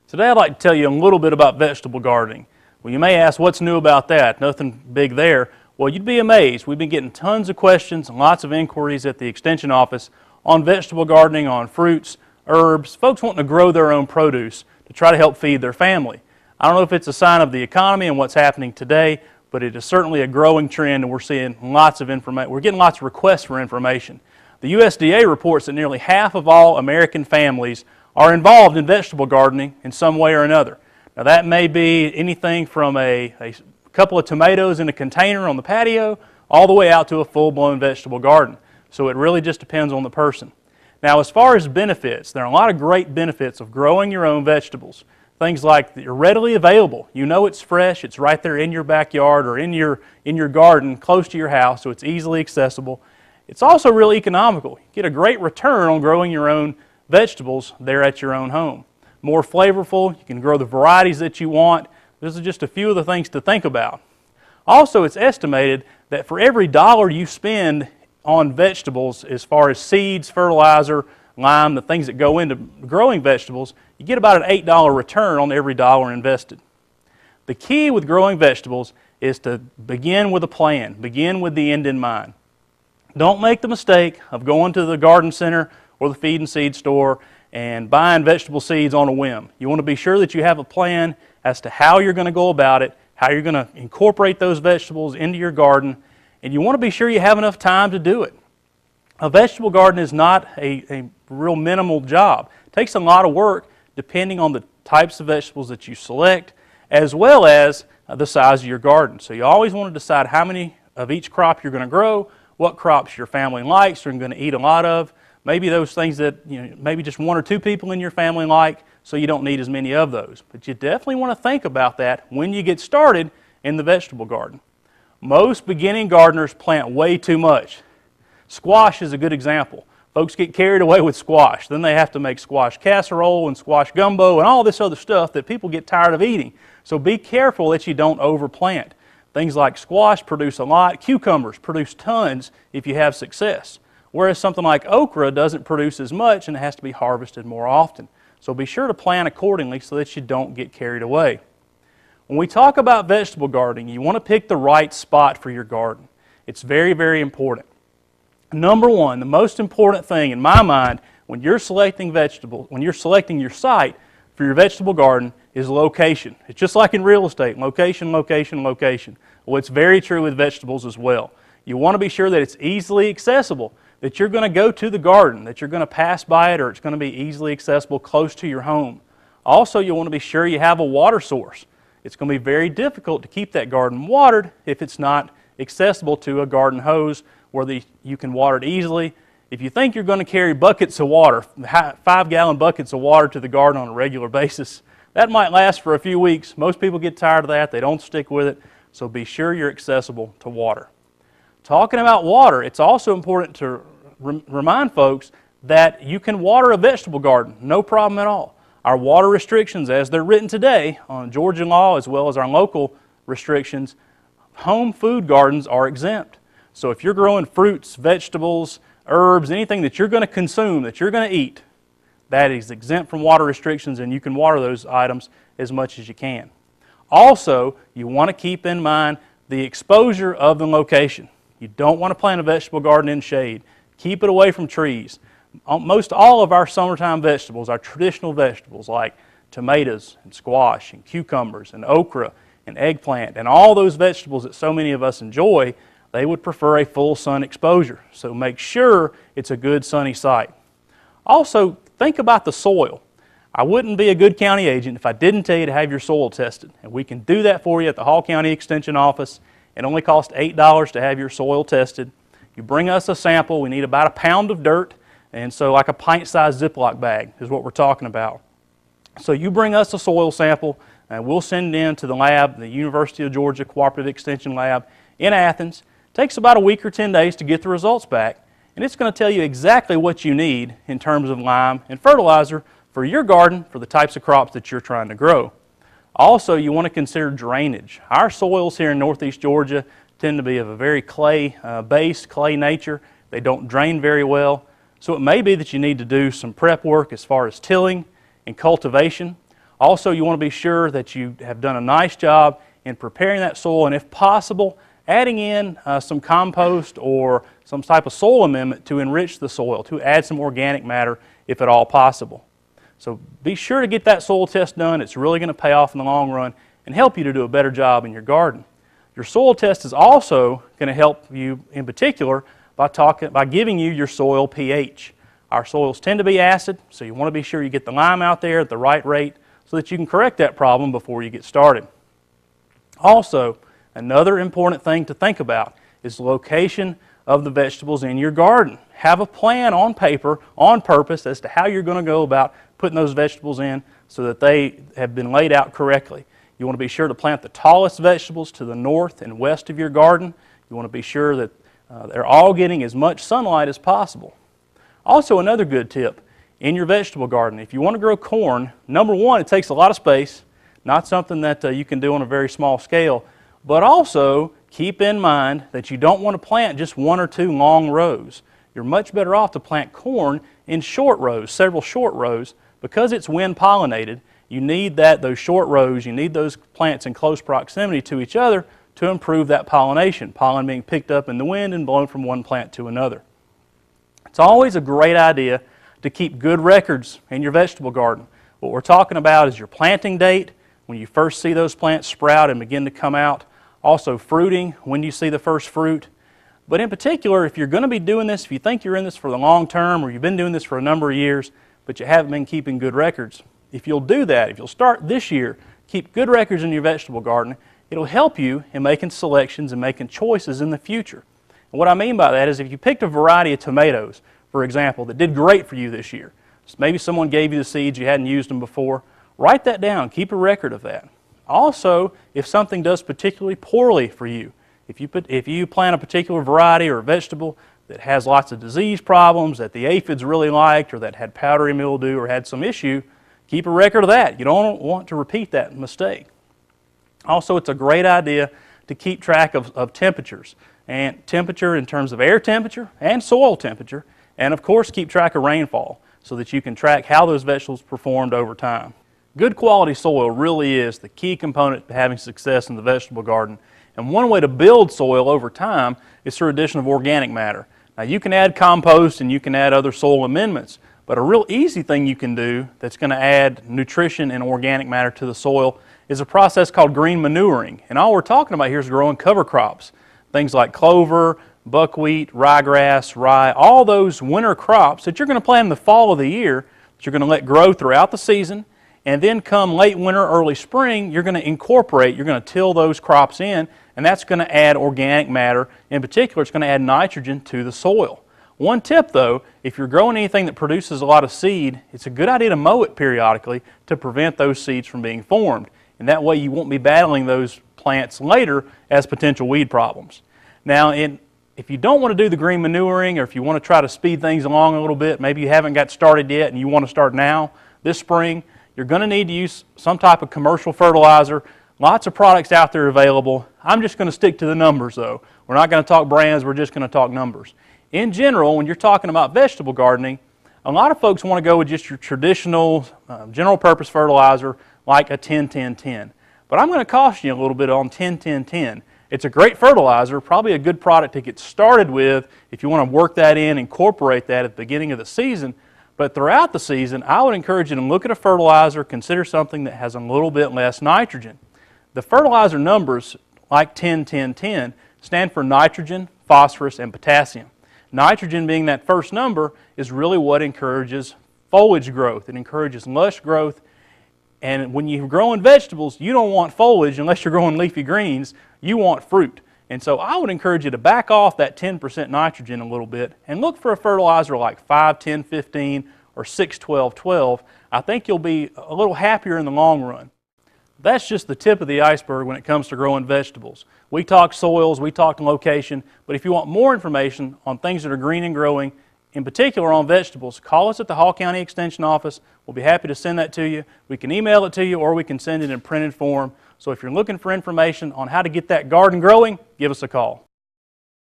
Today I'd like to tell you a little bit about vegetable gardening. Well, you may ask, what's new about that? Nothing big there. Well, you'd be amazed. We've been getting tons of questions and lots of inquiries at the Extension office on vegetable gardening, on fruits, herbs, folks wanting to grow their own produce to try to help feed their family. I don't know if it's a sign of the economy and what's happening today, but it is certainly a growing trend, and we're seeing lots of information. We're getting lots of requests for information. The USDA reports that nearly half of all American families are involved in vegetable gardening in some way or another. Now that may be anything from a couple of tomatoes in a container on the patio all the way out to a full-blown vegetable garden. So it really just depends on the person. Now as far as benefits, there are a lot of great benefits of growing your own vegetables. Things like they're readily available. You know it's fresh, it's right there in your backyard or in your garden close to your house, so it's easily accessible. It's also really economical. You get a great return on growing your own vegetables there at your own home. More flavorful, you can grow the varieties that you want. Those are just a few of the things to think about. Also, it's estimated that for every dollar you spend on vegetables, as far as seeds, fertilizer, lime, the things that go into growing vegetables, you get about an $8 return on every dollar invested. The key with growing vegetables is to begin with a plan, begin with the end in mind. Don't make the mistake of going to the garden center or the feed and seed store and buying vegetable seeds on a whim. You want to be sure that you have a plan as to how you're going to go about it, how you're going to incorporate those vegetables into your garden, and you want to be sure you have enough time to do it. A vegetable garden is not a real minimal job. It takes a lot of work depending on the types of vegetables that you select, as well as the size of your garden. So you always want to decide how many of each crop you're going to grow, what crops your family likes or are going to eat a lot of. Maybe those things that maybe just one or two people in your family like, so you don't need as many of those. But you definitely want to think about that when you get started in the vegetable garden. Most beginning gardeners plant way too much. Squash is a good example. Folks get carried away with squash. Then they have to make squash casserole and squash gumbo and all this other stuff that people get tired of eating. So be careful that you don't overplant. Things like squash produce a lot. Cucumbers produce tons if you have success. Whereas something like okra doesn't produce as much and it has to be harvested more often. So be sure to plan accordingly so that you don't get carried away. When we talk about vegetable gardening, you want to pick the right spot for your garden. It's very, very important. Number one, the most important thing in my mind when you're selecting vegetables, when you're selecting your site for your vegetable garden is location. It's just like in real estate, location, location, location. Well, it's very true with vegetables as well. You want to be sure that it's easily accessible, that you're going to go to the garden, that you're going to pass by it, or it's going to be easily accessible close to your home. Also, you want to be sure you have a water source. It's going to be very difficult to keep that garden watered if it's not accessible to a garden hose where you can water it easily. If you think you're going to carry buckets of water, 5-gallon buckets of water to the garden on a regular basis, that might last for a few weeks. Most people get tired of that. They don't stick with it. So be sure you're accessible to water. Talking about water, it's also important to remind folks that you can water a vegetable garden, no problem at all. Our water restrictions, as they're written today on Georgia law as well as our local restrictions, home food gardens are exempt. So if you're growing fruits, vegetables, herbs, anything that you're going to consume, that you're going to eat, that is exempt from water restrictions, and you can water those items as much as you can. Also, you want to keep in mind the exposure of the location. You don't want to plant a vegetable garden in shade. Keep it away from trees. Most all of our summertime vegetables, our traditional vegetables like tomatoes and squash and cucumbers and okra and eggplant and all those vegetables that so many of us enjoy, they would prefer a full sun exposure. So make sure it's a good sunny site. Also, think about the soil. I wouldn't be a good county agent if I didn't tell you to have your soil tested. And we can do that for you at the Hall County Extension office. It only costs $8 to have your soil tested. You bring us a sample. We need about a pound of dirt. And so like a pint-sized Ziploc bag is what we're talking about. So you bring us a soil sample and we'll send it in to the lab, the University of Georgia Cooperative Extension Lab in Athens. It takes about a week or 10 days to get the results back. And it's going to tell you exactly what you need in terms of lime and fertilizer for your garden for the types of crops that you're trying to grow. Also, you want to consider drainage. Our soils here in northeast Georgia tend to be of a very clay-based, clay nature. They don't drain very well. So it may be that you need to do some prep work as far as tilling and cultivation. Also, you want to be sure that you have done a nice job in preparing that soil, and if possible, adding in some compost or some type of soil amendment to enrich the soil, to add some organic matter if at all possible. So be sure to get that soil test done. It's really going to pay off in the long run and help you to do a better job in your garden. Your soil test is also going to help you in particular by giving you your soil pH. Our soils tend to be acid, so you want to be sure you get the lime out there at the right rate so that you can correct that problem before you get started. Also, another important thing to think about is the location of the vegetables in your garden. Have a plan on paper, on purpose, as to how you're going to go about putting those vegetables in so that they have been laid out correctly. You want to be sure to plant the tallest vegetables to the north and west of your garden. You want to be sure that they're all getting as much sunlight as possible. Also, another good tip in your vegetable garden, if you want to grow corn, number one, it takes a lot of space, not something that you can do on a very small scale, but also keep in mind that you don't want to plant just one or two long rows. You're much better off to plant corn in short rows, several short rows, because it's wind pollinated. You need those short rows, you need those plants in close proximity to each other to improve that pollination, pollen being picked up in the wind and blown from one plant to another. It's always a great idea to keep good records in your vegetable garden. What we're talking about is your planting date, when you first see those plants sprout and begin to come out, also fruiting, when you see the first fruit. But in particular, if you're going to be doing this, if you think you're in this for the long term or you've been doing this for a number of years, but you haven't been keeping good records, if you'll do that, if you'll start this year, keep good records in your vegetable garden, it'll help you in making selections and making choices in the future. And what I mean by that is if you picked a variety of tomatoes, for example, that did great for you this year, maybe someone gave you the seeds, you hadn't used them before, write that down, keep a record of that. Also, if something does particularly poorly for you, if you plant a particular variety or a vegetable that has lots of disease problems, that the aphids really liked, or that had powdery mildew or had some issue, keep a record of that. You don't want to repeat that mistake. Also, it's a great idea to keep track of temperatures, and temperature in terms of air temperature and soil temperature, and of course keep track of rainfall so that you can track how those vegetables performed over time. Good quality soil really is the key component to having success in the vegetable garden. And one way to build soil over time is through addition of organic matter. Now you can add compost and you can add other soil amendments, but a real easy thing you can do that's going to add nutrition and organic matter to the soil is a process called green manuring. And all we're talking about here is growing cover crops. Things like clover, buckwheat, ryegrass, rye, all those winter crops that you're going to plant in the fall of the year that you're going to let grow throughout the season. And then come late winter, early spring, you're going to incorporate, you're going to till those crops in, and that's going to add organic matter. In particular, it's going to add nitrogen to the soil. One tip though, if you're growing anything that produces a lot of seed, it's a good idea to mow it periodically to prevent those seeds from being formed. And that way you won't be battling those plants later as potential weed problems. Now, if you don't want to do the green manuring, or if you want to try to speed things along a little bit, maybe you haven't got started yet and you want to start now, this spring, you're going to need to use some type of commercial fertilizer. Lots of products out there available. I'm just going to stick to the numbers though. We're not going to talk brands, we're just going to talk numbers. In general, when you're talking about vegetable gardening, a lot of folks want to go with just your traditional general purpose fertilizer like a 10-10-10. But I'm going to caution you a little bit on 10-10-10. It's a great fertilizer, probably a good product to get started with if you want to work that in, incorporate that at the beginning of the season. But throughout the season, I would encourage you to look at a fertilizer, consider something that has a little bit less nitrogen. The fertilizer numbers, like 10-10-10, stand for nitrogen, phosphorus, and potassium. Nitrogen being that first number is really what encourages foliage growth. It encourages lush growth. And when you're growing vegetables, you don't want foliage unless you're growing leafy greens. You want fruit. And so I would encourage you to back off that 10% nitrogen a little bit and look for a fertilizer like 5-10-15 or 6-12-12. I think you'll be a little happier in the long run. That's just the tip of the iceberg when it comes to growing vegetables. We talked soils, we talked location, but if you want more information on things that are green and growing, in particular on vegetables, call us at the Hall County Extension Office. We'll be happy to send that to you. We can email it to you or we can send it in printed form. So if you're looking for information on how to get that garden growing, give us a call.